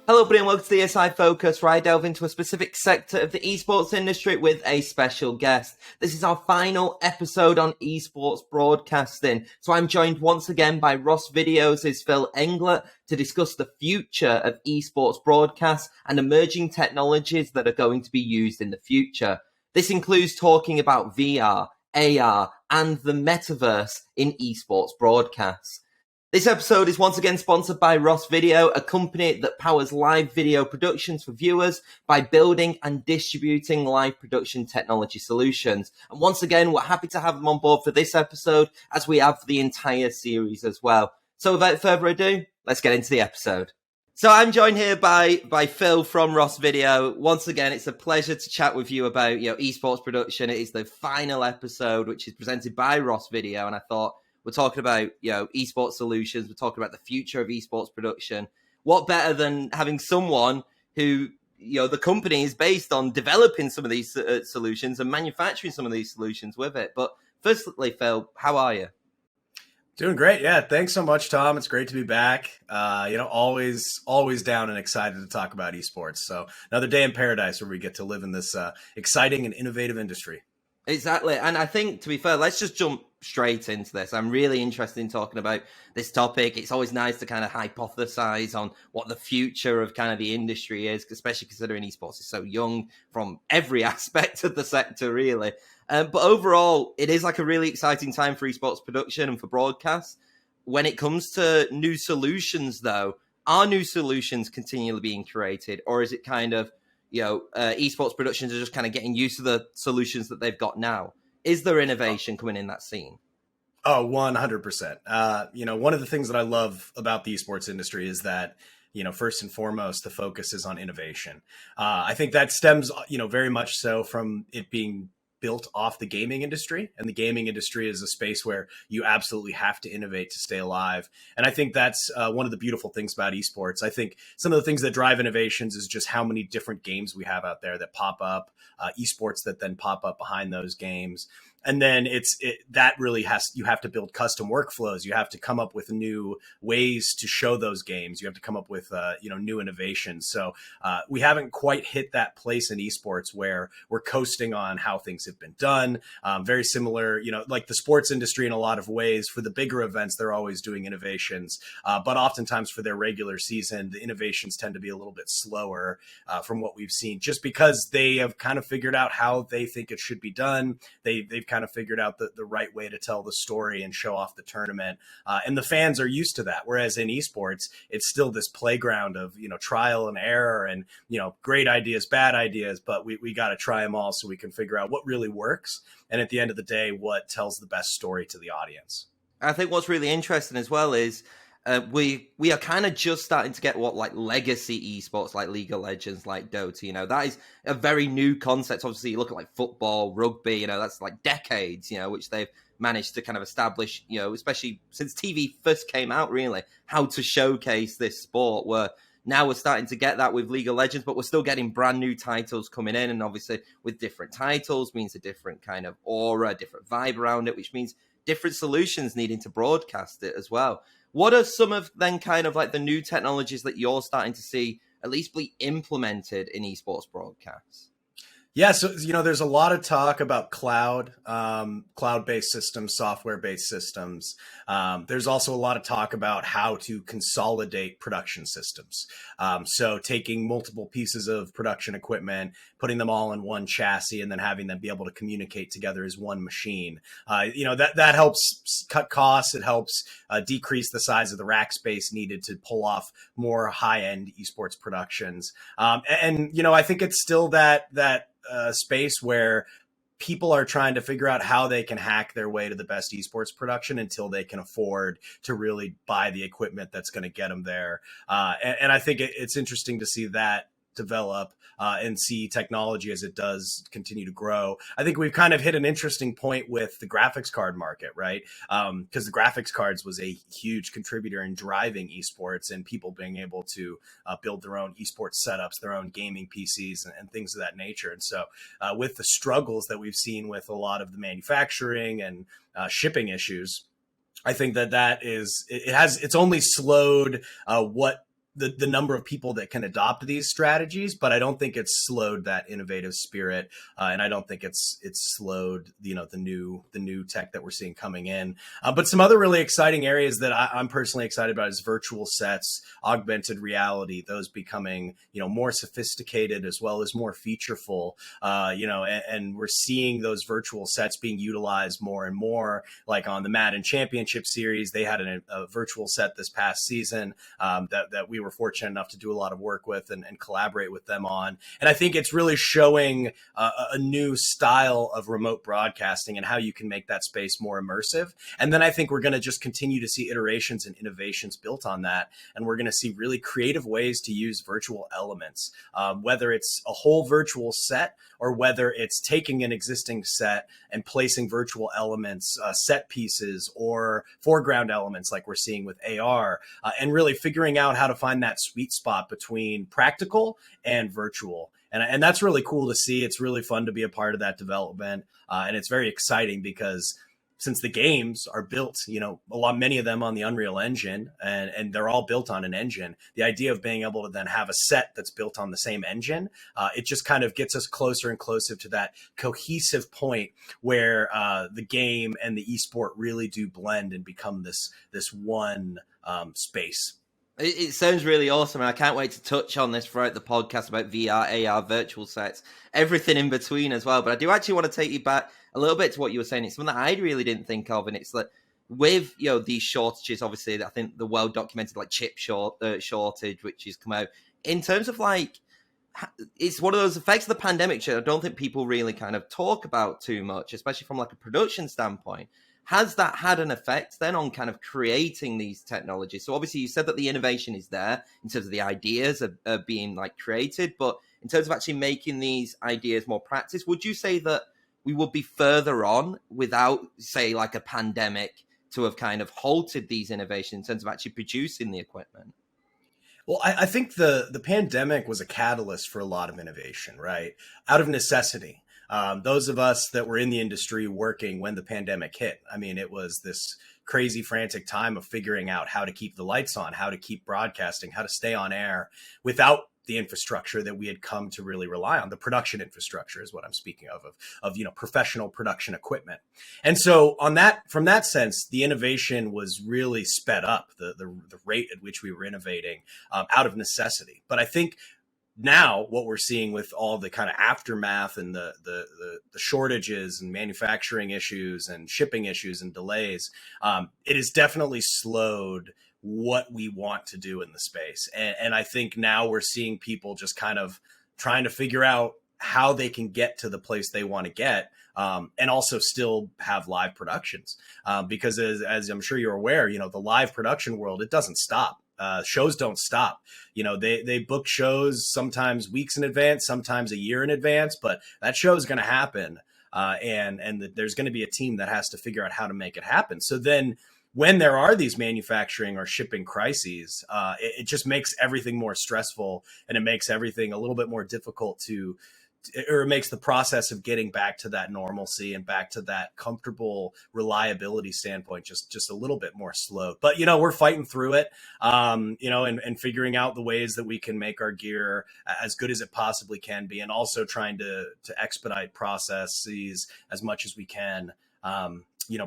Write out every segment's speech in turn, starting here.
Hello, everybody, and welcome to the ESI Focus, where I delve into a specific sector of the esports industry with a special guest. This is our final episode on esports broadcasting. So I'm joined once again by Ross Videos' Phil Englert to discuss the future of esports broadcasts and emerging technologies that are going to be used in the future. This includes talking about VR, AR, and the Metaverse in esports broadcasts. This episode is once again sponsored by Ross Video, a company that powers live video productions for viewers by building and distributing live production technology solutions. And once again, we're happy to have them on board for this episode, as we have for the entire series as well. So without further ado, let's get into the episode. So I'm joined here by Phil from Ross Video. Once again, it's a pleasure to chat with you about esports production. It is the final episode, which is presented by Ross Video, and I thought, we're talking about, esports solutions. We're talking about the future of esports production. What better than having someone who, the company is based on developing some of these solutions and manufacturing some of these solutions with it. But firstly, Phil, how are you? Doing great. Yeah. Thanks so much, Tom. It's great to be back. Always down and excited to talk about esports. So another day in paradise where we get to live in this exciting and innovative industry. Exactly. And I think, to be fair, let's just jump straight into this. I'm really interested in talking about this topic. It's always nice to kind of hypothesize on what the future of kind of the industry is, especially considering esports is so young from every aspect of the sector, really. But overall, it is like a really exciting time for esports production and for broadcast. When it comes to new solutions, though, are new solutions continually being created, or is it kind of esports productions are just kind of getting used to the solutions that they've got now? Is there innovation coming in that scene? Oh, 100%. One of the things that I love about the esports industry is that, first and foremost, the focus is on innovation. I think that stems, very much so from it being built off the gaming industry, and the gaming industry is a space where you absolutely have to innovate to stay alive. And I think that's one of the beautiful things about esports. I think some of the things that drive innovations is just how many different games we have out there that pop up, esports that then pop up behind those games. And then that really you have to build custom workflows. You have to come up with new ways to show those games. You have to come up with, new innovations. So we haven't quite hit that place in esports where we're coasting on how things have been done. Very similar, like the sports industry in a lot of ways. For the bigger events, they're always doing innovations. But oftentimes for their regular season, the innovations tend to be a little bit slower from what we've seen, just because they have kind of figured out how they think it should be done. They've kind of figured out the right way to tell the story and show off the tournament. And the fans are used to that. Whereas in esports, it's still this playground of, trial and error and, great ideas, bad ideas, but we got to try them all so we can figure out what really works. And at the end of the day, what tells the best story to the audience. I think what's really interesting as well is we are kind of just starting to get what like legacy esports like League of Legends, like Dota, that is a very new concept. Obviously you look at like football, rugby, that's like decades, which they've managed to kind of establish, especially since TV first came out, really, how to showcase this sport. Where now we're starting to get that with League of Legends, but we're still getting brand new titles coming in. And obviously with different titles means a different kind of aura, different vibe around it, which means different solutions needing to broadcast it as well. What are some of then kind of like the new technologies that you're starting to see at least be implemented in esports broadcasts? Yeah, so there's a lot of talk about cloud-based systems, software-based systems. There's also a lot of talk about how to consolidate production systems. So taking multiple pieces of production equipment, putting them all in one chassis, and then having them be able to communicate together as one machine. That helps cut costs. It helps decrease the size of the rack space needed to pull off more high-end esports productions. I think it's still that space where people are trying to figure out how they can hack their way to the best esports production until they can afford to really buy the equipment that's going to get them there. And I think it's interesting to see that develop and see technology as it does continue to grow. I think we've kind of hit an interesting point with the graphics card market, right? Because the graphics cards was a huge contributor in driving esports and people being able to build their own esports setups, their own gaming PCs and things of that nature. And so with the struggles that we've seen with a lot of the manufacturing and shipping issues, I think it's only slowed what the number of people that can adopt these strategies, but I don't think it's slowed that innovative spirit, and I don't think it's slowed the new tech that we're seeing coming in. But some other really exciting areas that I'm personally excited about is virtual sets, augmented reality, those becoming more sophisticated as well as more featureful. And we're seeing those virtual sets being utilized more and more. Like on the Madden Championship Series, they had a virtual set this past season that we were fortunate enough to do a lot of work with and collaborate with them on. And I think it's really showing a new style of remote broadcasting and how you can make that space more immersive. And then I think we're going to just continue to see iterations and innovations built on that. And we're going to see really creative ways to use virtual elements, whether it's a whole virtual set or whether it's taking an existing set and placing virtual elements, set pieces or foreground elements like we're seeing with AR, and really figuring out how to find that sweet spot between practical and virtual. And that's really cool to see. It's really fun to be a part of that development. And it's very exciting because since the games are built, many of them on the Unreal Engine, and they're all built on an engine, the idea of being able to then have a set that's built on the same engine, it just kind of gets us closer and closer to that cohesive point where the game and the esport really do blend and become this one space. It sounds really awesome, and I can't wait to touch on this throughout the podcast about VR, AR, virtual sets, everything in between as well. But I do actually want to take you back a little bit to what you were saying. It's something that I really didn't think of, and it's that with these shortages, obviously, I think the world documented like chip shortage, which has come out in terms of like it's one of those effects of the pandemic. Which I don't think people really kind of talk about too much, especially from like a production standpoint. Has that had an effect then on kind of creating these technologies? So obviously you said that the innovation is there in terms of the ideas are being like created, but in terms of actually making these ideas more practice, would you say that we would be further on without, say, like a pandemic to have kind of halted these innovations in terms of actually producing the equipment? Well, I think the pandemic was a catalyst for a lot of innovation, right? Out of necessity. Those of us that were in the industry working when the pandemic hit, I mean, it was this crazy, frantic time of figuring out how to keep the lights on, how to keep broadcasting, how to stay on air without the infrastructure that we had come to really rely on. The production infrastructure is what I'm speaking of professional production equipment. And so from that sense, the innovation was really sped up, the rate at which we were innovating out of necessity. But I think now what we're seeing with all the kind of aftermath and the shortages and manufacturing issues and shipping issues and delays, it has definitely slowed what we want to do in the space. And I think now we're seeing people just kind of trying to figure out how they can get to the place they want to get, and also still have live productions. Because as I'm sure you're aware, the live production world, it doesn't stop. Shows don't stop. They book shows sometimes weeks in advance, sometimes a year in advance, but that show is going to happen. And there's going to be a team that has to figure out how to make it happen. So then when there are these manufacturing or shipping crises, it just makes everything more stressful, and it makes everything a little bit more difficult or it makes the process of getting back to that normalcy and back to that comfortable reliability standpoint just a little bit more slow. But we're fighting through it, and figuring out the ways that we can make our gear as good as it possibly can be, and also trying to expedite processes as much as we can.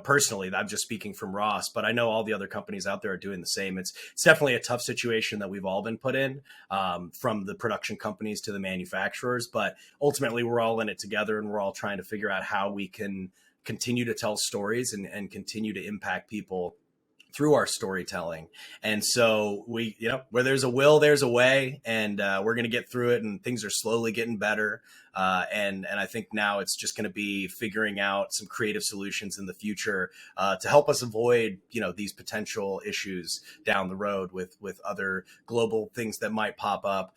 Personally, I'm just speaking from Ross, but I know all the other companies out there are doing the same. It's definitely a tough situation that we've all been put in, from the production companies to the manufacturers. But ultimately, we're all in it together, and we're all trying to figure out how we can continue to tell stories and continue to impact people through our storytelling. And so we, where there's a will, there's a way, and we're going to get through it, and things are slowly getting better. And I think now it's just going to be figuring out some creative solutions in the future to help us avoid, these potential issues down the road with other global things that might pop up,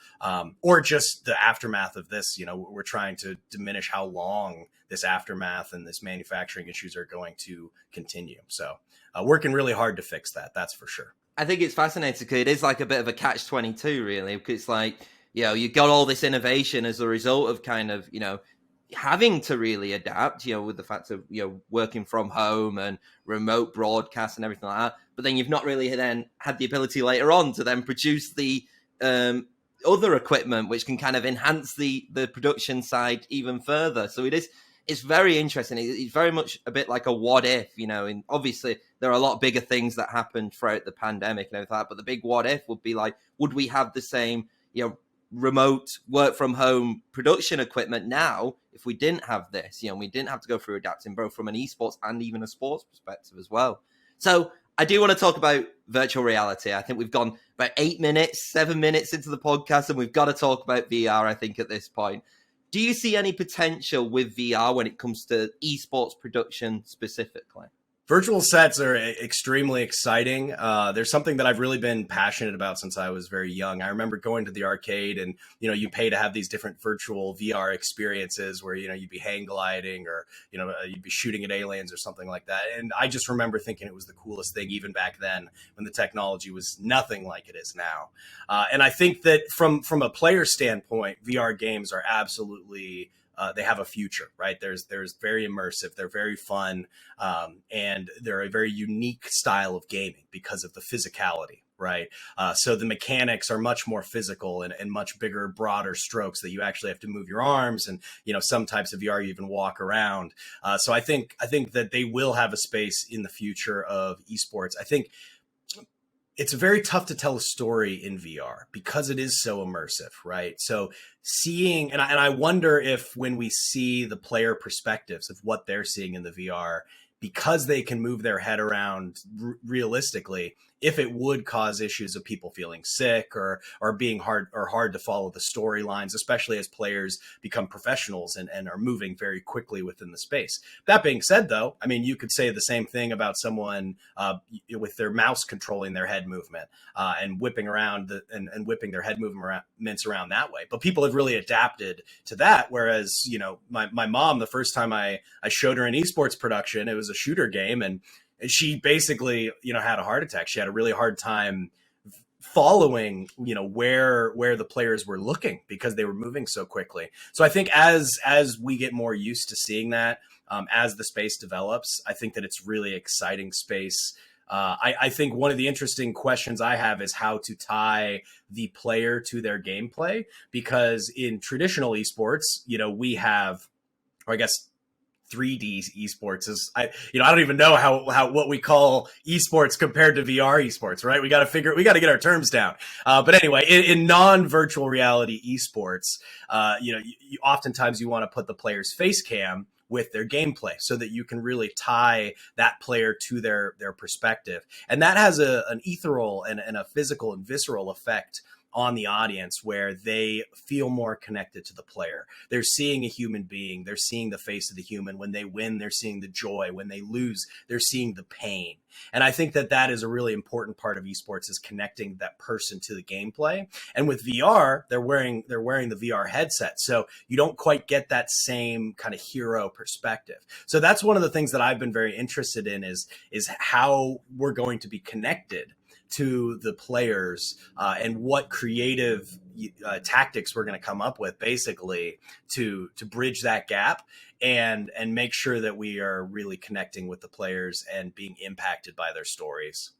or just the aftermath of this. We're trying to diminish how long this aftermath and this manufacturing issues are going to continue. So working really hard to fix that. That's for sure. I think it's fascinating because it is like a bit of a catch-22, really, because it's like, you got all this innovation as a result of kind of, having to really adapt, with the fact of, working from home and remote broadcast and everything like that. But then you've not really then had the ability later on to then produce the other equipment which can kind of enhance the production side even further. So it's very interesting. It's very much a bit like a what if, and obviously there are a lot bigger things that happened throughout the pandemic and everything like that, but the big what if would be like, would we have the same, remote work from home production equipment now if we didn't have this, we didn't have to go through adapting both from an esports and even a sports perspective as well. So I do want to talk about virtual reality. I think we've gone about 7 minutes into the podcast, and we've got to talk about VR, I think, at this point. Do you see any potential with VR when it comes to esports production specifically? Virtual sets are extremely exciting. There's something that I've really been passionate about since I was very young. I remember going to the arcade and, you pay to have these different virtual VR experiences where, you'd be hang gliding or, you'd be shooting at aliens or something like that. And I just remember thinking it was the coolest thing even back then when the technology was nothing like it is now. And I think that from a player standpoint, VR games are absolutely they have a future, right? There's very immersive, they're very fun, and they're a very unique style of gaming because of the physicality, right? So the mechanics are much more physical and much bigger, broader strokes that you actually have to move your arms, and some types of VR you even walk around. So I think that they will have a space in the future of esports. I think it's very tough to tell a story in VR because it is so immersive, right? So seeing, and I wonder if when we see the player perspectives of what they're seeing in the VR, because they can move their head around realistically, if it would cause issues of people feeling sick or being hard to follow the storylines, especially as players become professionals and are moving very quickly within the space. That being said, though, I mean, you could say the same thing about someone with their mouse controlling their head movement and whipping around and whipping their head movements around that way. But people have really adapted to that. Whereas, my mom, the first time I showed her an esports production, it was a shooter game, and she basically, had a heart attack. She had a really hard time following, where the players were looking because they were moving so quickly. So I think as we get more used to seeing that, as the space develops, I think that it's really exciting space. I think one of the interesting questions I have is how to tie the player to their gameplay, because in traditional esports, we have, or I guess 3D esports is, I don't even know how what we call esports compared to VR esports, right? We got to get our terms down. But anyway, in non-virtual reality esports, oftentimes you want to put the player's face cam with their gameplay so that you can really tie that player to their perspective. And that has an ethereal and a physical and visceral effect on the audience, where they feel more connected to the player. They're seeing a human being. They're seeing the face of the human. When they win, they're seeing the joy. When they lose, they're seeing the pain. And I think that is a really important part of esports, is connecting that person to the gameplay. And with VR, they're wearing the VR headset. So you don't quite get that same kind of hero perspective. So that's one of the things that I've been very interested in is how we're going to be connected to the players, and what creative tactics we're going to come up with, basically to bridge that gap and make sure that we are really connecting with the players and being impacted by their stories.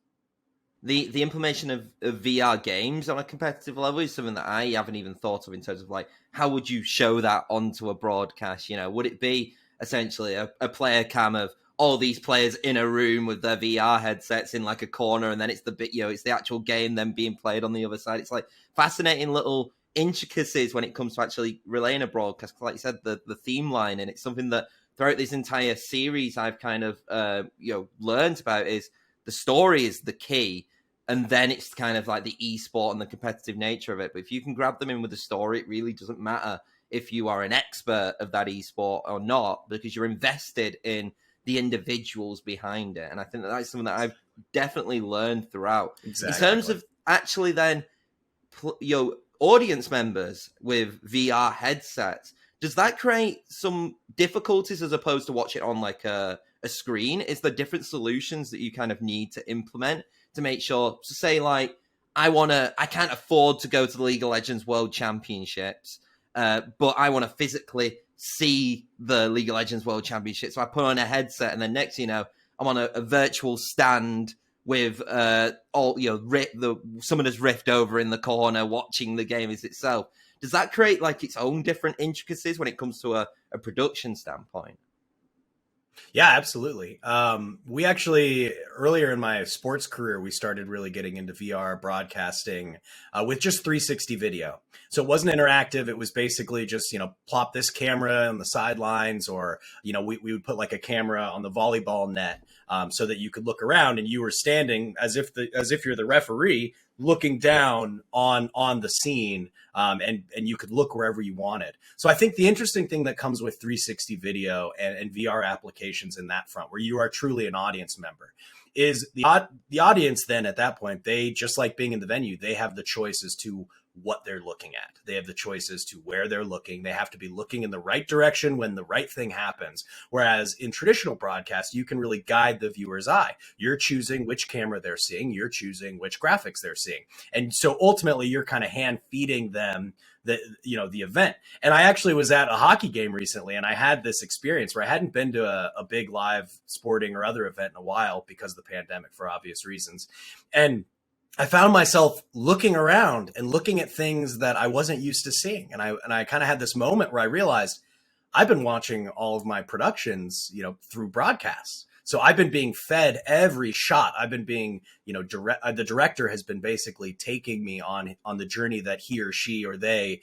The implementation of VR games on a competitive level is something that I haven't even thought of, in terms of like, how would you show that onto a broadcast? Would it be essentially a player cam of all these players in a room with their VR headsets in like a corner, and then it's it's the actual game then being played on the other side? It's like fascinating little intricacies when it comes to actually relaying a broadcast. Like you said, the theme line, and it's something that throughout this entire series I've kind of learned about, is the story is the key, and then it's kind of like the esport and the competitive nature of it. But if you can grab them in with the story, it really doesn't matter if you are an expert of that esport or not, because you're invested in the individuals behind it. And I think that's something that I've definitely learned throughout. Exactly. In terms of actually then audience members with VR headsets, does that create some difficulties as opposed to watching it on like a screen? Is there different solutions that you kind of need to implement to make sure, to say like, I can't afford to go to the League of Legends World Championships, but I want to physically see the League of Legends World Championship. So I put on a headset, and then next, I'm on a virtual stand with all summoner's rift over in the corner watching the game as itself. Does that create like its own different intricacies when it comes to a production standpoint? Yeah, absolutely. We actually, earlier in my sports career, we started really getting into VR broadcasting with just 360 video. So it wasn't interactive. It was basically just, plop this camera on the sidelines, or, we would put like a camera on the volleyball net so that you could look around and you were standing as if you're the referee looking down on the scene, and you could look wherever you wanted. So I think the interesting thing that comes with 360 video and VR applications in that front, where you are truly an audience member, is the audience then at that point, they, just like being in the venue, they have the choice as to what they're looking at. They have the choices to where they're looking. They have to be looking in the right direction when the right thing happens. Whereas in traditional broadcast, you can really guide the viewer's eye. You're choosing which camera they're seeing. You're choosing which graphics they're seeing. And so ultimately you're kind of hand feeding them the event. And I actually was at a hockey game recently, and I had this experience where I hadn't been to a big live sporting or other event in a while because of the pandemic, for obvious reasons. And I found myself looking around and looking at things that I wasn't used to seeing. And I kind of had this moment where I realized I've been watching all of my productions, through broadcasts. So I've been being fed every shot. I've been being, the director has been basically taking me on the journey that he or she or they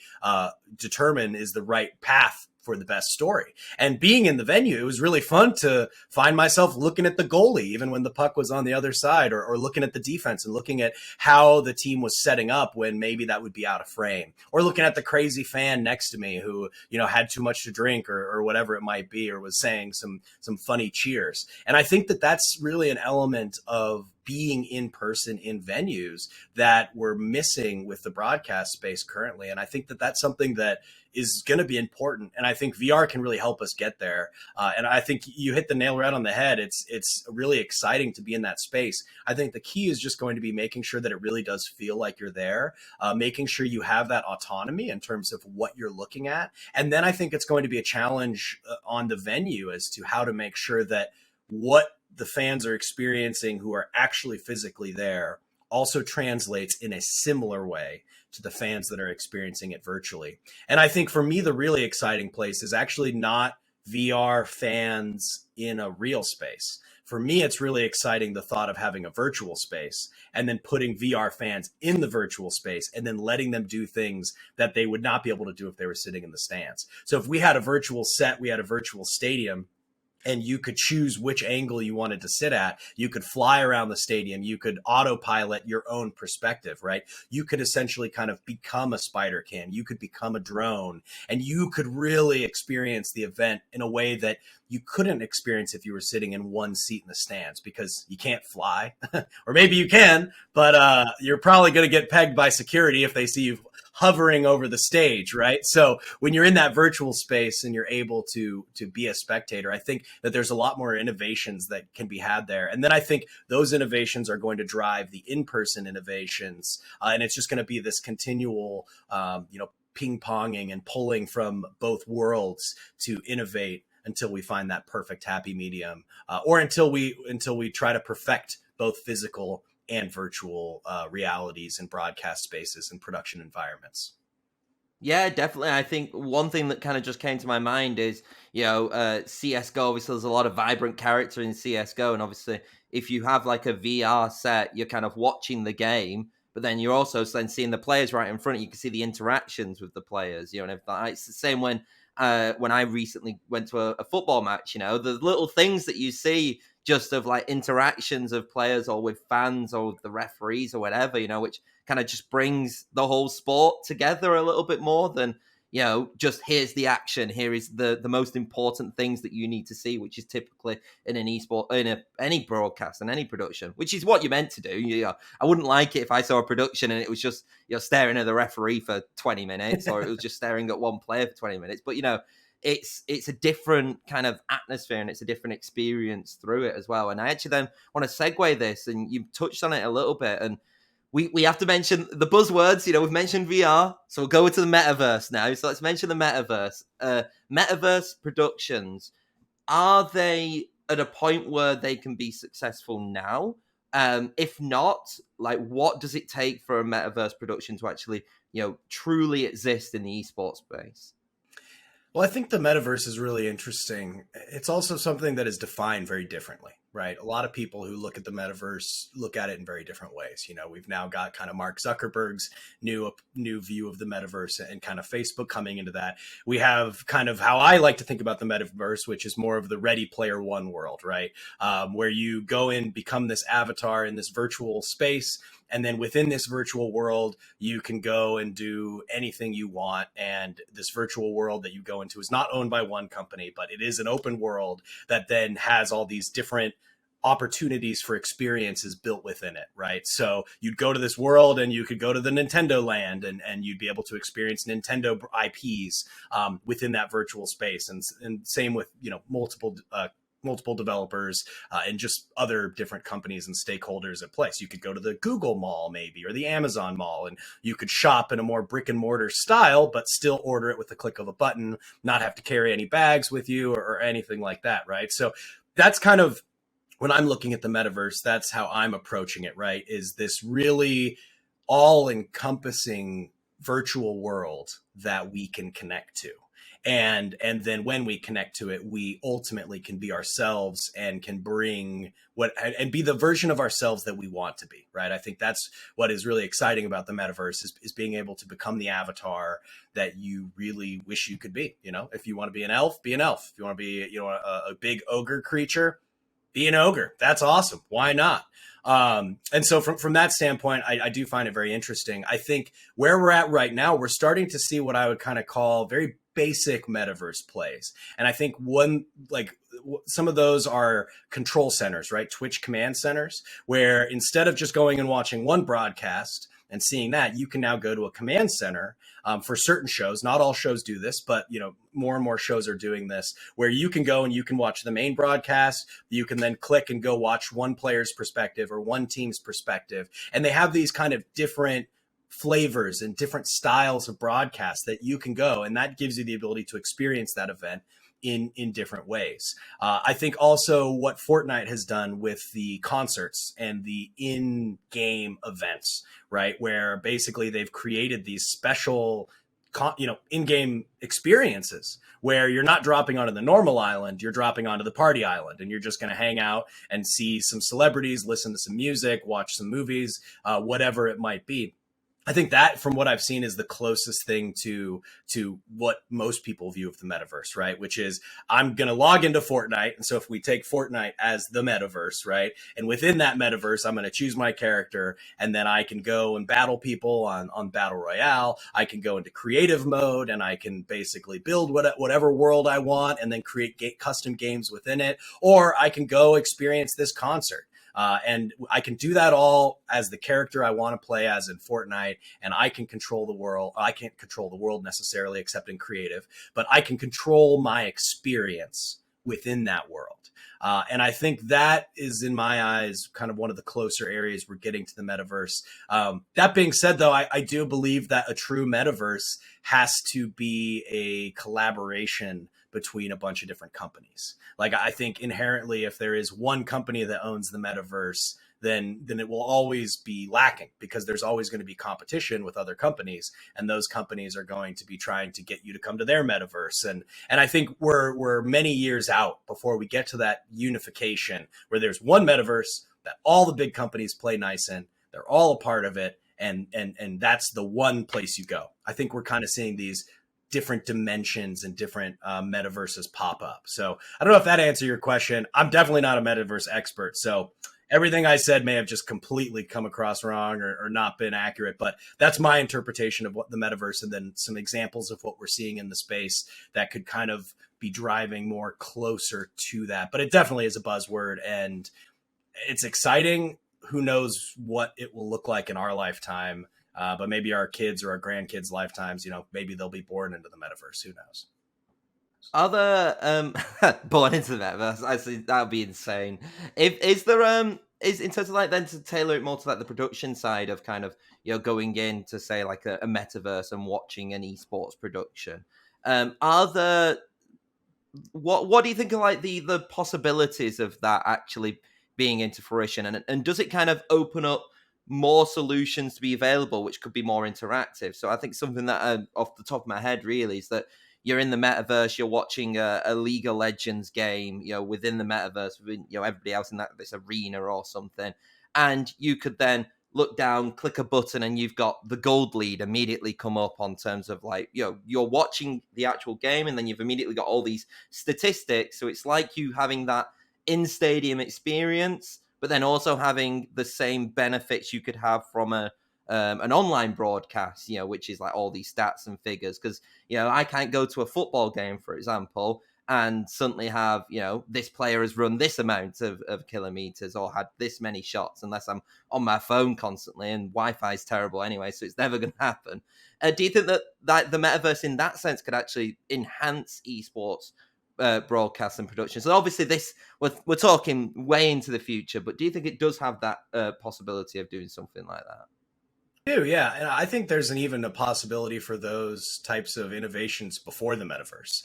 determine is the right path for the best story. And being in the venue, it was really fun to find myself looking at the goalie, even when the puck was on the other side, or looking at the defense and looking at how the team was setting up when maybe that would be out of frame, or looking at the crazy fan next to me who, had too much to drink or whatever it might be, or was saying some funny cheers. And I think that that's really an element of being in person in venues that we're missing with the broadcast space currently. And I think that that's something that is going to be important. And I think VR can really help us get there. And I think you hit the nail right on the head. It's really exciting to be in that space. I think the key is just going to be making sure that it really does feel like you're there, making sure you have that autonomy in terms of what you're looking at. And then I think it's going to be a challenge on the venue as to how to make sure that what the fans are experiencing who are actually physically there also translates in a similar way to the fans that are experiencing it virtually. And I think for me, the really exciting place is actually not VR fans in a real space. For me, it's really exciting the thought of having a virtual space and then putting VR fans in the virtual space and then letting them do things that they would not be able to do if they were sitting in the stands. So if we had a virtual set, we had a virtual stadium, and you could choose which angle you wanted to sit at. You could fly around the stadium. You could autopilot your own perspective, right? You could essentially kind of become a spider cam. You could become a drone, and you could really experience the event in a way that you couldn't experience if you were sitting in one seat in the stands, because you can't fly, or maybe you can, but you're probably going to get pegged by security if they see you hovering over the stage, right? So when you're in that virtual space and you're able to be a spectator, I think that there's a lot more innovations that can be had there. And then I think those innovations are going to drive the in-person innovations. And it's just going to be this continual, ping-ponging and pulling from both worlds to innovate until we find that perfect happy medium, or until we try to perfect both physical and virtual realities and broadcast spaces and production environments. Yeah, definitely. I think one thing that kind of just came to my mind is, CSGO, obviously there's a lot of vibrant character in CSGO. And obviously if you have like a VR set, you're kind of watching the game, but then you're also then seeing the players right in front of you. You can see the interactions with the players, and everything. It's the same when I recently went to a football match, the little things that you see just of like interactions of players or with fans or with the referees or whatever, which kind of just brings the whole sport together a little bit more than, just here's the action. Here is the most important things that you need to see, which is typically in an esport, any broadcast and any production, which is what you're meant to do. I wouldn't like it if I saw a production and it was just, staring at the referee for 20 minutes or it was just staring at one player for 20 minutes. But, it's a different kind of atmosphere and it's a different experience through it as well. And I actually then want to segue this, and you touched on it a little bit, and we have to mention the buzzwords. We've mentioned VR, so we'll go to the metaverse now. So let's mention the metaverse. Metaverse productions, are they at a point where they can be successful now? If not, like, what does it take for a metaverse production to actually, truly exist in the esports space? Well, I think the metaverse is really interesting. It's also something that is defined very differently, right? A lot of people who look at the metaverse look at it in very different ways. We've now got kind of Mark Zuckerberg's new view of the metaverse and kind of Facebook coming into that. We have kind of how I like to think about the metaverse, which is more of the Ready Player One world, right? Where you go in, become this avatar in this virtual space. And then within this virtual world, you can go and do anything you want. And this virtual world that you go into is not owned by one company, but it is an open world that then has all these different opportunities for experiences built within it, right? So you'd go to this world and you could go to the Nintendo land and you'd be able to experience Nintendo IPs within that virtual space. And same with, multiple developers and just other different companies and stakeholders at place. You could go to the Google Mall maybe, or the Amazon Mall, and you could shop in a more brick and mortar style, but still order it with the click of a button, not have to carry any bags with you or anything like that, right? So that's kind of, when I'm looking at the metaverse, that's how I'm approaching it, right? Is this really all-encompassing virtual world that we can connect to. And then when we connect to it, we ultimately can be ourselves and can bring and be the version of ourselves that we want to be, right? I think that's what is really exciting about the metaverse is being able to become the avatar that you really wish you could be. If you want to be an elf, be an elf. If you want to be, a big ogre creature, be an ogre. That's awesome. Why not? And so from that standpoint, I do find it very interesting. I think where we're at right now, we're starting to see what I would kind of call very basic metaverse plays. And I think some of those are control centers, right? Twitch command centers, where instead of just going and watching one broadcast and seeing that, you can now go to a command center for certain shows. Not all shows do this, but more and more shows are doing this, where you can go and you can watch the main broadcast. You can then click and go watch one player's perspective or one team's perspective. And they have these kind of different flavors and different styles of broadcast that you can go, and that gives you the ability to experience that event in different ways. I think also what Fortnite has done with the concerts and the in-game events, right, where basically they've created these special in-game experiences where you're not dropping onto the normal island, you're dropping onto the party island, and you're just going to hang out and see some celebrities, listen to some music, watch some movies, whatever it might be. I think that, from what I've seen, is the closest thing to what most people view of the metaverse, right? Which is, I'm going to log into Fortnite. And so if we take Fortnite as the metaverse, right? And within that metaverse, I'm going to choose my character, and then I can go and battle people on Battle Royale. I can go into creative mode, and I can basically build whatever world I want and then create custom games within it. Or I can go experience this concert. And I can do that all as the character I want to play as in Fortnite, and I can control the world. I can't control the world necessarily, except in creative, but I can control my experience within that world. And I think that is, in my eyes, kind of one of the closer areas we're getting to the metaverse. That being said, though, I do believe that a true metaverse has to be a collaboration between a bunch of different companies. Like, I think inherently, if there is one company that owns the metaverse, then it will always be lacking, because there's always going to be competition with other companies, and those companies are going to be trying to get you to come to their metaverse. And I think we're many years out before we get to that unification where there's one metaverse that all the big companies play nice in. They're all a part of it, and that's the one place you go. I think we're kind of seeing these different dimensions and different metaverses pop up. So I don't know if that answered your question. I'm definitely not a metaverse expert, so everything I said may have just completely come across wrong or not been accurate, but that's my interpretation of what the metaverse, and then some examples of what we're seeing in the space that could kind of be driving more closer to that. But it definitely is a buzzword, and it's exciting. Who knows what it will look like in our lifetime, but maybe our kids or our grandkids' lifetimes, maybe they'll be born into the metaverse. Who knows? Other born into the metaverse, I see that would be insane. Is there is, in terms of, like, then to tailor it more to like the production side of kind of going in to say like a metaverse and watching an esports production, are there what do you think are like the possibilities of that actually being into fruition? And does it kind of open up more solutions to be available, which could be more interactive? So I think something that off the top of my head really is that you're in the metaverse, you're watching a League of Legends game, within the metaverse, within, everybody else in this arena or something. And you could then look down, click a button, and you've got the gold lead immediately come up on terms of like, you're watching the actual game and then you've immediately got all these statistics. So it's like you having that in-stadium experience, but then also having the same benefits you could have from an online broadcast, which is like all these stats and figures. Because, I can't go to a football game, for example, and suddenly have, this player has run this amount of kilometers or had this many shots unless I'm on my phone constantly, and Wi-Fi is terrible anyway, so it's never going to happen. Do you think that the metaverse in that sense could actually enhance esports broadcast and production? So obviously we're talking way into the future, but do you think it does have that possibility of doing something like that? Yeah, and I think there's even a possibility for those types of innovations before the metaverse,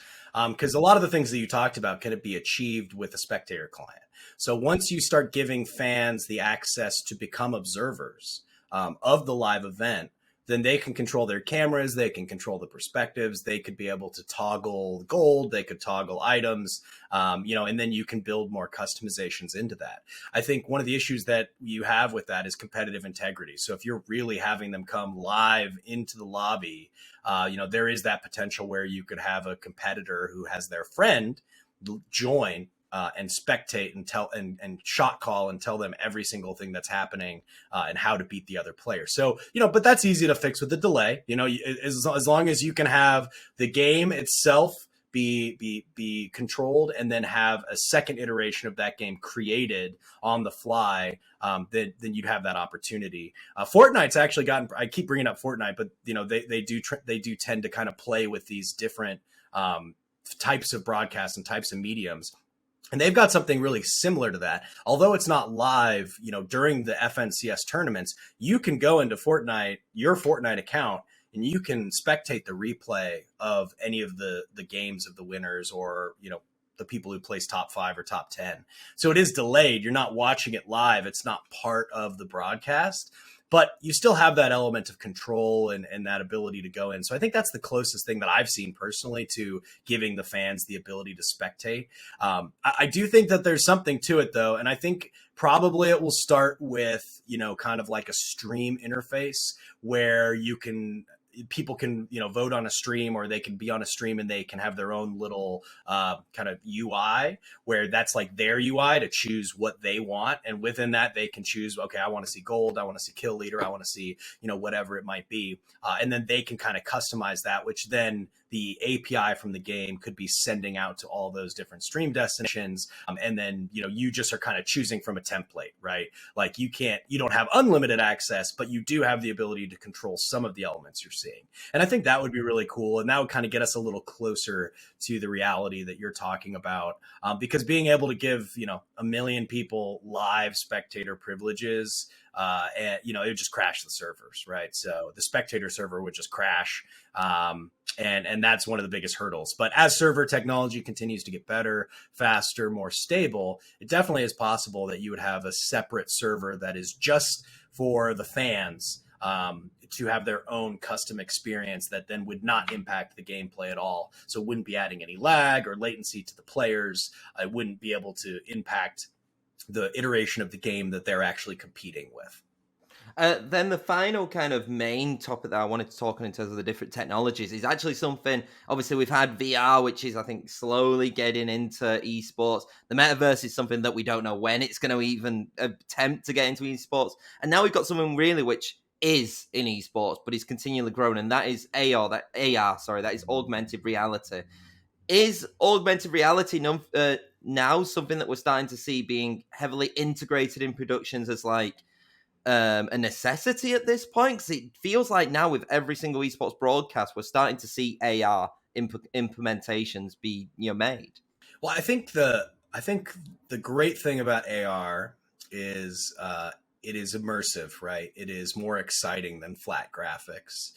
because a lot of the things that you talked about can be achieved with a spectator client. So once you start giving fans the access to become observers of the live event, then they can control their cameras, they can control the perspectives, they could be able to toggle gold, they could toggle items, and then you can build more customizations into that. I think one of the issues that you have with that is competitive integrity. So if you're really having them come live into the lobby, there is that potential where you could have a competitor who has their friend join and spectate and tell and shot call and tell them every single thing that's happening and how to beat the other player. So, but that's easy to fix with a delay. As long as you can have the game itself be controlled and then have a second iteration of that game created on the fly, then you'd have that opportunity. Fortnite's actually gotten, I keep bringing up Fortnite, but they do tend to kind of play with these different types of broadcasts and types of mediums. And they've got something really similar to that. Although it's not live, during the FNCS tournaments, you can go into your Fortnite account, and you can spectate the replay of any of the games of the winners or, the people who place top 5 or top 10. So it is delayed. You're not watching it live. It's not part of the broadcast. But you still have that element of control and that ability to go in. So I think that's the closest thing that I've seen personally to giving the fans the ability to spectate. I do think that there's something to it, though. And I think probably it will start with, kind of like a stream interface where people can vote on a stream, or they can be on a stream and they can have their own little kind of UI where that's like their UI to choose what they want, and within that they can choose, okay, I want to see gold, I want to see kill leader, I want to see whatever it might be, and then they can kind of customize that, which then the API from the game could be sending out to all those different stream destinations. And then, you just are kind of choosing from a template, right? Like you don't have unlimited access, but you do have the ability to control some of the elements you're seeing. And I think that would be really cool. And that would kind of get us a little closer to the reality that you're talking about. Because being able to give, 1 million people live spectator privileges, and it would just crash the servers, right? So the spectator server would just crash. And that's one of the biggest hurdles. But as server technology continues to get better, faster, more stable, it definitely is possible that you would have a separate server that is just for the fans to have their own custom experience that then would not impact the gameplay at all. So it wouldn't be adding any lag or latency to the players. It wouldn't be able to impact the iteration of the game that they're actually competing with. Then the final kind of main topic that I wanted to talk on in terms of the different technologies is actually something, obviously we've had VR, which is, I think, slowly getting into esports. The metaverse is something that we don't know when it's going to even attempt to get into esports. And now we've got something really which is in esports, but is continually growing, and that is AR, that is augmented reality. Is augmented reality now something that we're starting to see being heavily integrated in productions as like a necessity at this point? Because it feels like now with every single esports broadcast, we're starting to see AR implementations be made. Well, I think the great thing about AR is it is immersive, right? It is more exciting than flat graphics.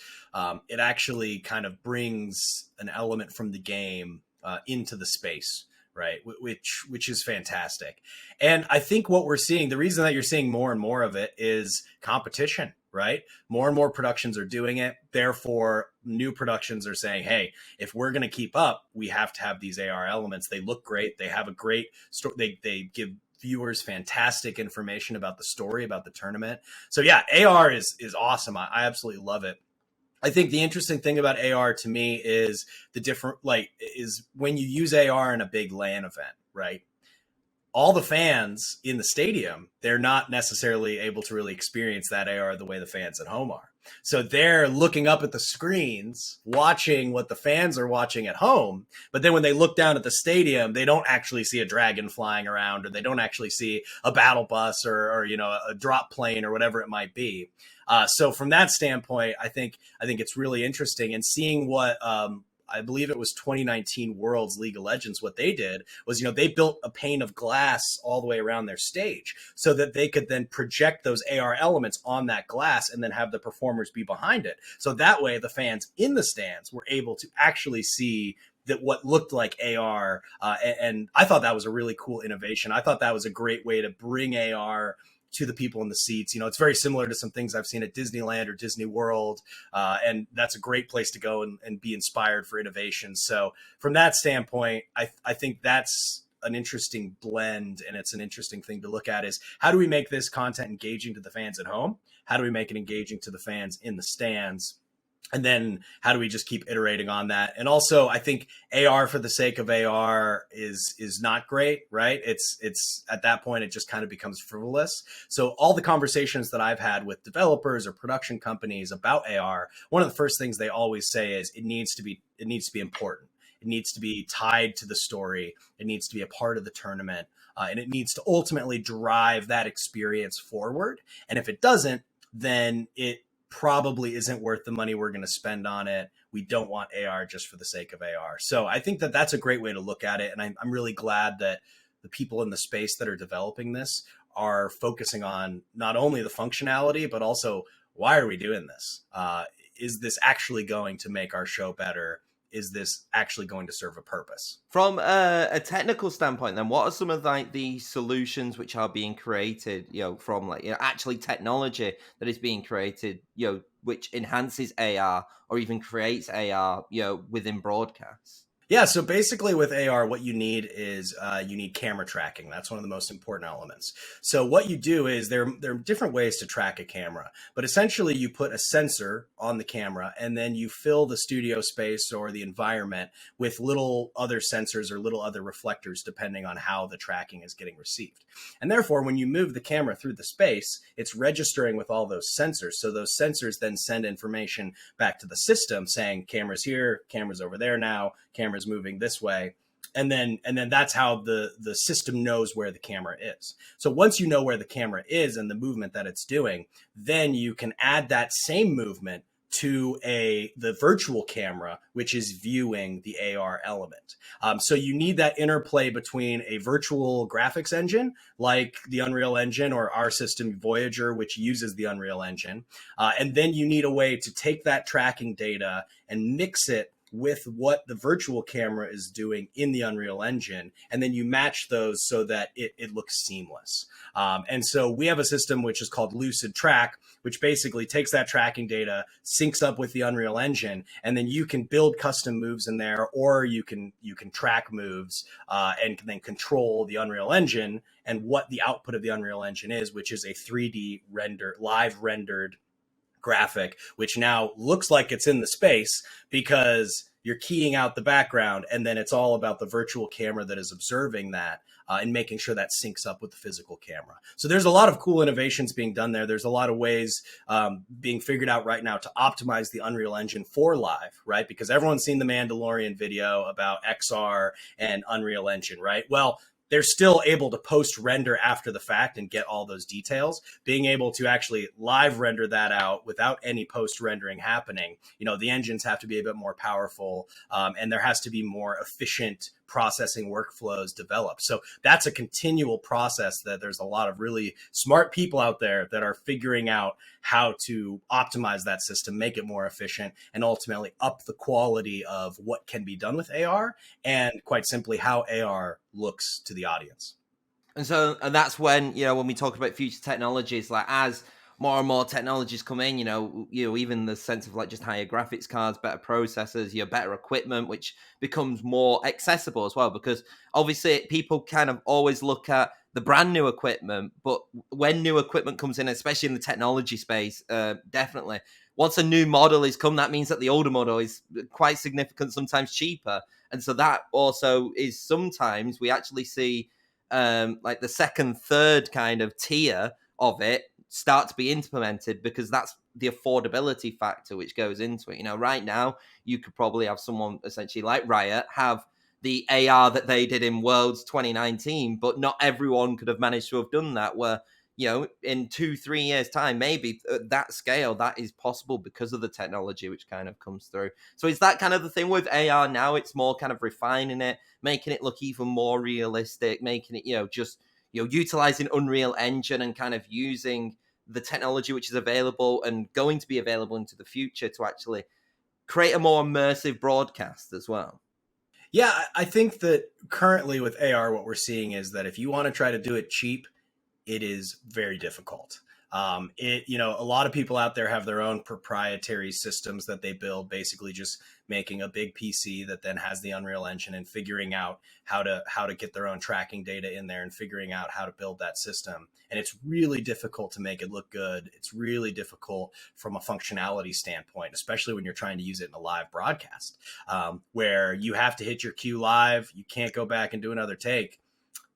It actually kind of brings an element from the game into the space, right? Which is fantastic. And I think what we're seeing, the reason that you're seeing more and more of it is competition, right? More and more productions are doing it. Therefore, new productions are saying, hey, if we're going to keep up, we have to have these AR elements. They look great. They have a great story. They give viewers fantastic information about the story, about the tournament. So yeah, AR is awesome. I absolutely love it. I think the interesting thing about AR to me is is when you use AR in a big LAN event, right? All the fans in the stadium, they're not necessarily able to really experience that AR the way the fans at home are. So they're looking up at the screens, watching what the fans are watching at home. But then when they look down at the stadium, they don't actually see a dragon flying around, or they don't actually see a battle bus or a drop plane or whatever it might be. So from that standpoint, I think it's really interesting, and seeing what I believe it was 2019 Worlds League of Legends, what they did was, they built a pane of glass all the way around their stage so that they could then project those AR elements on that glass and then have the performers be behind it. So that way the fans in the stands were able to actually see that what looked like AR. And I thought that was a really cool innovation. I thought that was a great way to bring AR to the people in the seats. It's very similar to some things I've seen at Disneyland or Disney World. And that's a great place to go and be inspired for innovation. So from that standpoint, I think that's an interesting blend, and it's an interesting thing to look at, is how do we make this content engaging to the fans at home? How do we make it engaging to the fans in the stands? And then how do we just keep iterating on that? And also, I think AR for the sake of AR is not great, right? It's at that point, it just kind of becomes frivolous. So all the conversations that I've had with developers or production companies about AR, one of the first things they always say is it needs to be important. It needs to be tied to the story. It needs to be a part of the tournament. And it needs to ultimately drive that experience forward. And if it doesn't, then it probably isn't worth the money we're going to spend on it. We don't want AR just for the sake of AR. So I think that that's a great way to look at it. And I'm really glad that the people in the space that are developing this are focusing on not only the functionality, but also, why are we doing this? Is this actually going to make our show better? Is this actually going to serve a purpose? From a technical standpoint, then, what are some of the solutions which are being created, from actually technology that is being created, which enhances AR or even creates AR, within broadcasts? Yeah, so basically with AR, what you need is you need camera tracking. That's one of the most important elements. So what you do is there are different ways to track a camera, but essentially you put a sensor on the camera and then you fill the studio space or the environment with little other sensors or little other reflectors, depending on how the tracking is getting received. And therefore, when you move the camera through the space, it's registering with all those sensors. So those sensors then send information back to the system saying, camera's here, camera's over there now, camera's moving this way. And then that's how the system knows where the camera is. So once you know where the camera is and the movement that it's doing, then you can add that same movement to the virtual camera, which is viewing the AR element. So you need that interplay between a virtual graphics engine like the Unreal Engine, or our system Voyager, which uses the Unreal Engine. And then you need a way to take that tracking data and mix it with what the virtual camera is doing in the Unreal Engine. And then you match those so that it looks seamless. And so we have a system which is called Lucid Track, which basically takes that tracking data, syncs up with the Unreal Engine, and then you can build custom moves in there, or you can track moves and then control the Unreal Engine and what the output of the Unreal Engine is, which is a 3D live rendered graphic, which now looks like it's in the space because you're keying out the background, and then it's all about the virtual camera that is observing that and making sure that syncs up with the physical camera. So there's a lot of cool innovations being done there. There's a lot of ways being figured out right now to optimize the Unreal Engine for live, right? Because everyone's seen the Mandalorian video about XR and Unreal Engine, right? Well, they're still able to post render after the fact and get all those details. Being able to actually live render that out without any post rendering happening, the engines have to be a bit more powerful, and there has to be more efficient processing workflows develop. So that's a continual process that there's a lot of really smart people out there that are figuring out how to optimize that system, make it more efficient, and ultimately up the quality of what can be done with AR, and quite simply how AR looks to the audience. And that's when, when we talk about future technologies, like as more and more technologies come in, even the sense of like just higher graphics cards, better processors, better equipment, which becomes more accessible as well. Because obviously people kind of always look at the brand new equipment, but when new equipment comes in, especially in the technology space, definitely, once a new model is come, that means that the older model is quite significant, sometimes cheaper. And so that also is sometimes we actually see like the second, third kind of tier of it start to be implemented, because that's the affordability factor which goes into it. Right now, you could probably have someone essentially like Riot have the AR that they did in Worlds 2019, but not everyone could have managed to have done that, where, in 2-3 years time, maybe at that scale, that is possible because of the technology which kind of comes through. So is that kind of the thing with AR now? It's more kind of refining it, making it look even more realistic, making it, just, utilizing Unreal Engine and kind of using the technology which is available and going to be available into the future to actually create a more immersive broadcast as well. Yeah, I think that currently with AR, what we're seeing is that if you want to try to do it cheap, it is very difficult. A lot of people out there have their own proprietary systems that they build, basically just making a big PC that then has the Unreal Engine and figuring out how to get their own tracking data in there and figuring out how to build that system. And it's really difficult to make it look good. It's really difficult from a functionality standpoint, especially when you're trying to use it in a live broadcast, where you have to hit your cue live. You can't go back and do another take.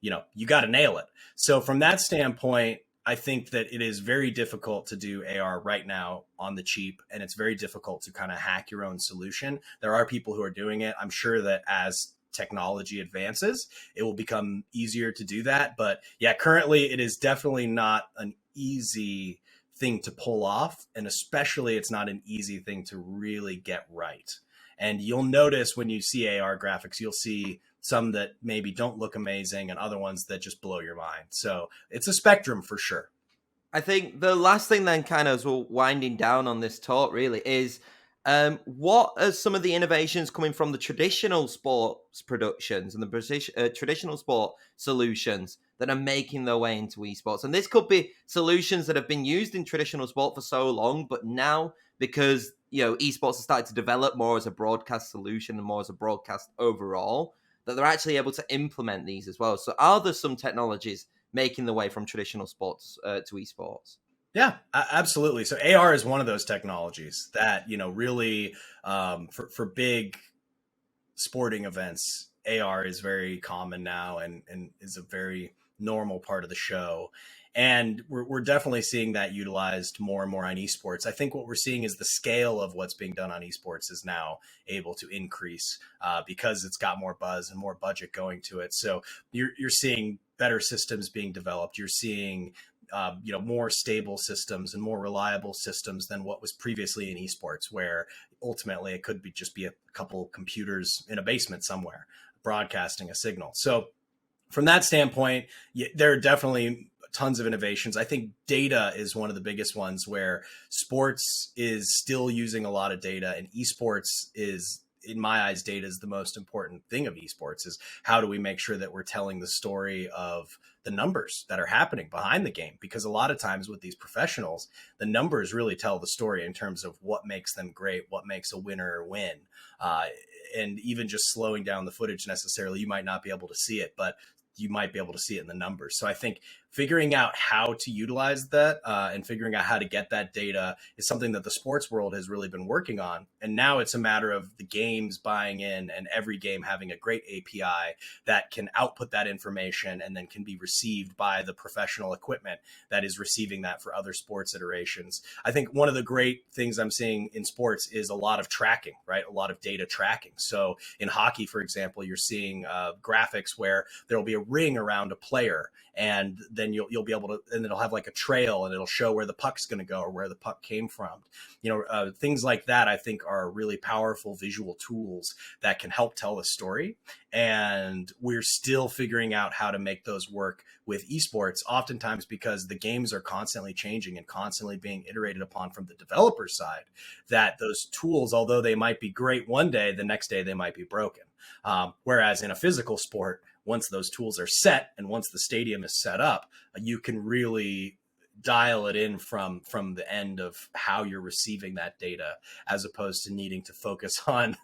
You got to nail it. So from that standpoint, I think that it is very difficult to do AR right now on the cheap, and it's very difficult to kind of hack your own solution. There are people who are doing it. I'm sure that as technology advances, it will become easier to do that. But yeah, currently it is definitely not an easy thing to pull off. And especially it's not an easy thing to really get right. And you'll notice when you see AR graphics, you'll see some that maybe don't look amazing and other ones that just blow your mind. So it's a spectrum for sure. I think the last thing then, kind of as we're winding down on this talk, really is what are some of the innovations coming from the traditional sports productions and the traditional sport solutions that are making their way into esports? And this could be solutions that have been used in traditional sport for so long, but now because esports are starting to develop more as a broadcast solution and more as a broadcast overall, that they're actually able to implement these as well. So are there some technologies making the way from traditional sports to esports? Yeah, absolutely. So AR is one of those technologies that, really for big sporting events, AR is very common now and is a very normal part of the show. And we're definitely seeing that utilized more and more on esports. I think what we're seeing is the scale of what's being done on esports is now able to increase because it's got more buzz and more budget going to it. So you're seeing better systems being developed. You're seeing more stable systems and more reliable systems than what was previously in esports, where ultimately it could be a couple computers in a basement somewhere broadcasting a signal. So from that standpoint, there are definitely tons of innovations. I think data is one of the biggest ones, where sports is still using a lot of data, and esports is, in my eyes, data is the most important thing of esports. Is how do we make sure that we're telling the story of the numbers that are happening behind the game? Because a lot of times with these professionals, the numbers really tell the story in terms of what makes them great, what makes a winner win. And even just slowing down the footage necessarily, you might not be able to see it, but you might be able to see it in the numbers. So I think figuring out how to utilize that and figuring out how to get that data is something that the sports world has really been working on. And now it's a matter of the games buying in and every game having a great API that can output that information and then can be received by the professional equipment that is receiving that for other sports iterations. I think one of the great things I'm seeing in sports is a lot of tracking, right? A lot of data tracking. So in hockey, for example, you're seeing graphics where there will be a ring around a player, and then then you'll be able to, and it'll have like a trail, and it'll show where the puck's going to go or where the puck came from. Things like that I think are really powerful visual tools that can help tell a story. And we're still figuring out how to make those work with esports, oftentimes because the games are constantly changing and constantly being iterated upon from the developer side, that those tools, although they might be great one day, the next day they might be broken. Whereas in a physical sport, once those tools are set and once the stadium is set up, you can really dial it in from the end of how you're receiving that data, as opposed to needing to focus on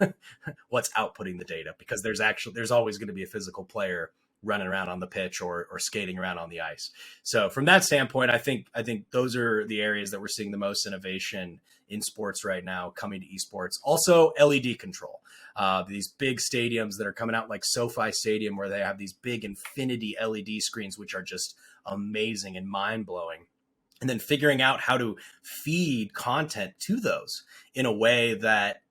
what's outputting the data, because there's always going to be a physical player running around on the pitch or skating around on the ice. So from that standpoint, I think those are the areas that we're seeing the most innovation in sports right now coming to esports. Also, LED control. These big stadiums that are coming out, like SoFi Stadium, where they have these big infinity LED screens, which are just amazing and mind-blowing. And then figuring out how to feed content to those in a way that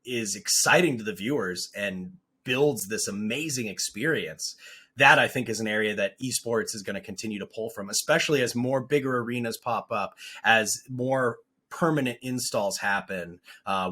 is exciting to the viewers and builds this amazing experience. That, I think, is an area that esports is going to continue to pull from, especially as more bigger arenas pop up, as more permanent installs happen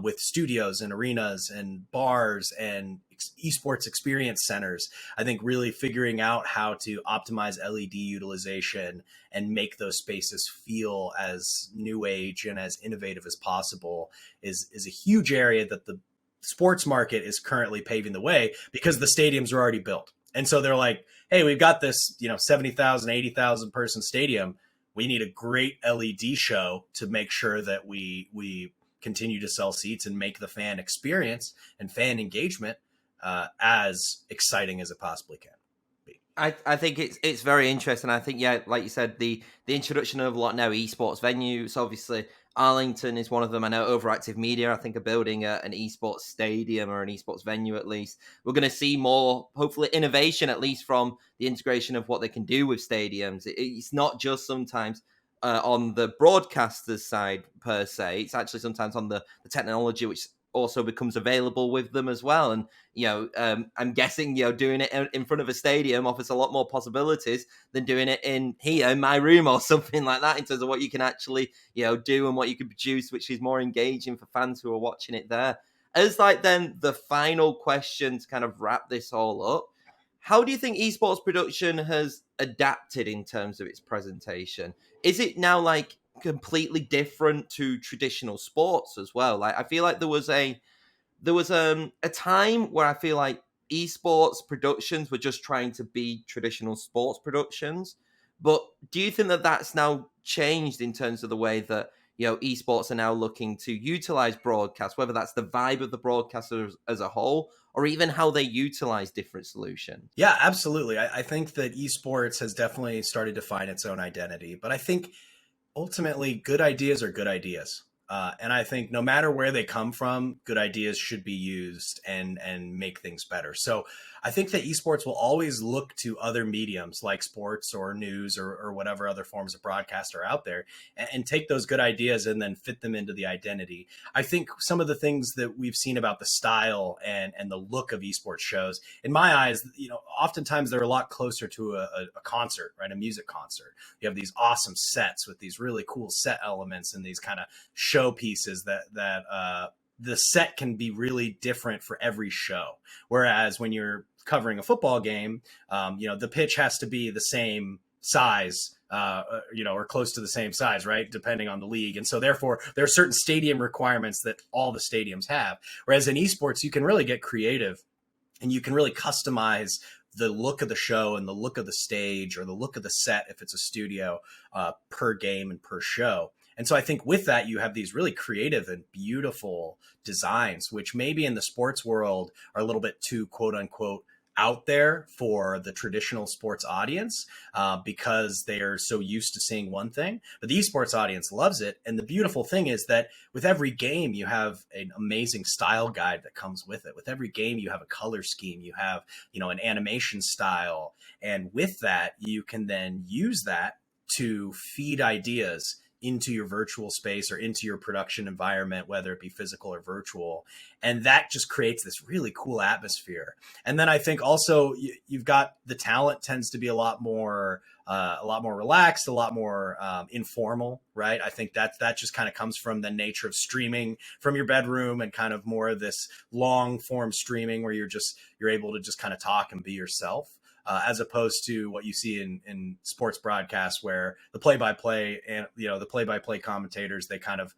with studios and arenas and bars and esports experience centers. I think really figuring out how to optimize LED utilization and make those spaces feel as new age and as innovative as possible is a huge area that the sports market is currently paving the way, because the stadiums are already built. And so they're like, hey, we've got this, 70,000, 80,000 person stadium. We need a great LED show to make sure that we continue to sell seats and make the fan experience and fan engagement as exciting as it possibly can be. I think it's very interesting. I think, yeah, like you said, the introduction of a lot now esports venues. Obviously, Arlington is one of them. I know Overactive Media, I think, are building an esports stadium or an esports venue at least. We're going to see more, hopefully, innovation, at least from the integration of what they can do with stadiums. It's not just sometimes on the broadcaster's side, per se. It's actually sometimes on the technology, which also becomes available with them as well. And, I'm guessing, doing it in front of a stadium offers a lot more possibilities than doing it in my room or something like that, in terms of what you can actually, do and what you can produce, which is more engaging for fans who are watching it there. As then the final question to kind of wrap this all up, how do you think esports production has adapted in terms of its presentation? Is it now completely different to traditional sports as well? I feel like there was a time where I feel like esports productions were just trying to be traditional sports productions. But do you think that that's now changed in terms of the way that, esports are now looking to utilize broadcast, whether that's the vibe of the broadcasters as a whole, or even how they utilize different solutions? Yeah, absolutely. I think that esports has definitely started to find its own identity, but I think ultimately good ideas are good ideas. And I think no matter where they come from, good ideas should be used and make things better. So I think that esports will always look to other mediums like sports or news or whatever other forms of broadcast are out there and take those good ideas and then fit them into the identity. I think some of the things that we've seen about the style and the look of esports shows, in my eyes, oftentimes they're a lot closer to a concert, right? A music concert. You have these awesome sets with these really cool set elements and these kind of show pieces that the set can be really different for every show. Whereas when you're covering a football game, the pitch has to be the same size, or close to the same size, right? Depending on the league. And so therefore there are certain stadium requirements that all the stadiums have. Whereas in esports, you can really get creative and you can really customize the look of the show and the look of the stage or the look of the set, if it's a studio, per game and per show. And so I think with that, you have these really creative and beautiful designs, which maybe in the sports world are a little bit too, quote unquote, out there for the traditional sports audience because they are so used to seeing one thing. But the esports audience loves it. And the beautiful thing is that with every game, you have an amazing style guide that comes with it. With every game, you have a color scheme, you have, an animation style. And with that, you can then use that to feed ideas into your virtual space or into your production environment, whether it be physical or virtual. And that just creates this really cool atmosphere. And then I think also you've got the talent tends to be a lot more a lot more relaxed, a lot more informal, right? I think that just kind of comes from the nature of streaming from your bedroom and kind of more of this long form streaming where you're able to just kind of talk and be yourself. As opposed to what you see in sports broadcasts, where the play-by-play and the play-by-play commentators, they kind of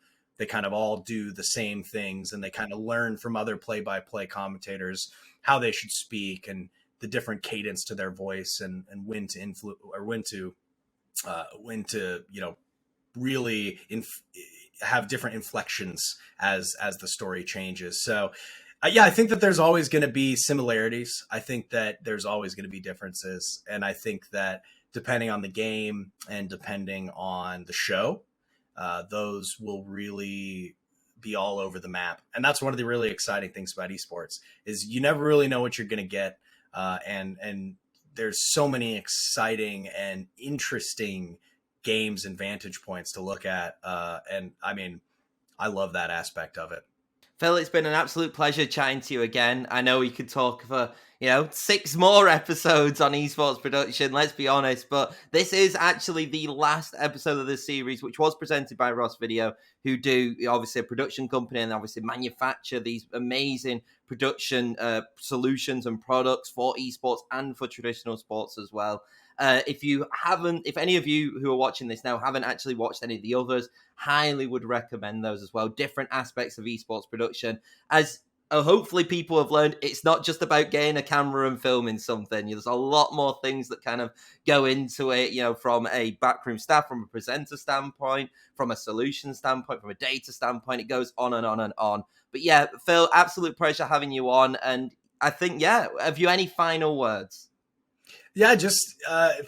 all do the same things, and they kind of learn from other play-by-play commentators how they should speak and the different cadence to their voice, and when to really have different inflections as the story changes. So yeah, I think that there's always going to be similarities. I think that there's always going to be differences. And I think that depending on the game and depending on the show, those will really be all over the map. And that's one of the really exciting things about esports, is you never really know what you're going to get. And there's so many exciting and interesting games and vantage points to look at. And I mean, I love that aspect of it. Phil, it's been an absolute pleasure chatting to you again. I know we could talk for, 6 more episodes on esports production, let's be honest, but this is actually the last episode of this series, which was presented by Ross Video, who do obviously a production company and obviously manufacture these amazing production solutions and products for esports and for traditional sports as well. If any of you who are watching this now haven't actually watched any of the others, highly would recommend those as well. Different aspects of esports production. As hopefully people have learned, it's not just about getting a camera and filming something. There's a lot more things that kind of go into it, from a backroom staff, from a presenter standpoint, from a solution standpoint, from a data standpoint. It goes on and on and on. But yeah, Phil, absolute pleasure having you on. And I think, have you any final words? Yeah, just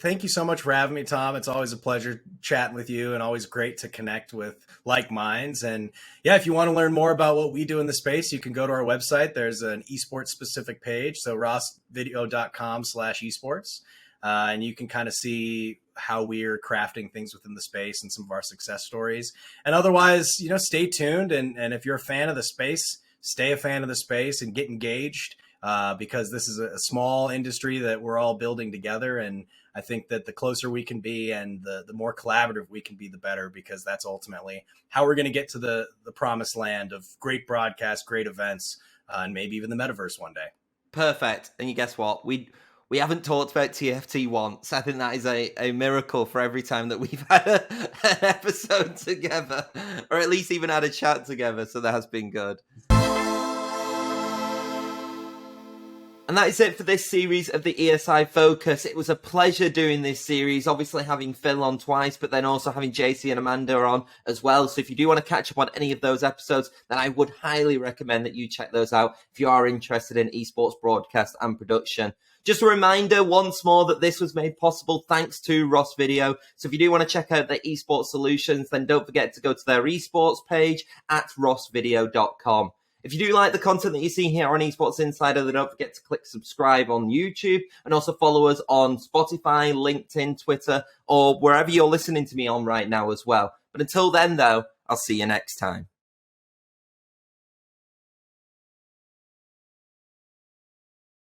thank you so much for having me, Tom. It's always a pleasure chatting with you, and always great to connect with like minds. And yeah, if you want to learn more about what we do in the space, you can go to our website. There's an esports specific page, so rossvideo.com/esports. And you can kind of see how we're crafting things within the space and some of our success stories. And otherwise, stay tuned. And if you're a fan of the space, stay a fan of the space and get engaged. Because this is a small industry that we're all building together. And I think that the closer we can be and the more collaborative we can be, the better, because that's ultimately how we're going to get to the promised land of great broadcasts, great events, and maybe even the metaverse one day. Perfect. And you guess what? We haven't talked about TFT once. I think that is a miracle for every time that we've had an episode together, or at least even had a chat together. So that has been good. And that is it for this series of the ESI Focus. It was a pleasure doing this series, obviously having Phil on twice, but then also having JC and Amanda on as well. So if you do want to catch up on any of those episodes, then I would highly recommend that you check those out if you are interested in esports broadcast and production. Just a reminder once more that this was made possible thanks to Ross Video. So if you do want to check out their esports solutions, then don't forget to go to their esports page at rossvideo.com. If you do like the content that you see here on Esports Insider, then don't forget to click subscribe on YouTube, and also follow us on Spotify, LinkedIn, Twitter, or wherever you're listening to me on right now as well. But until then, though, I'll see you next time.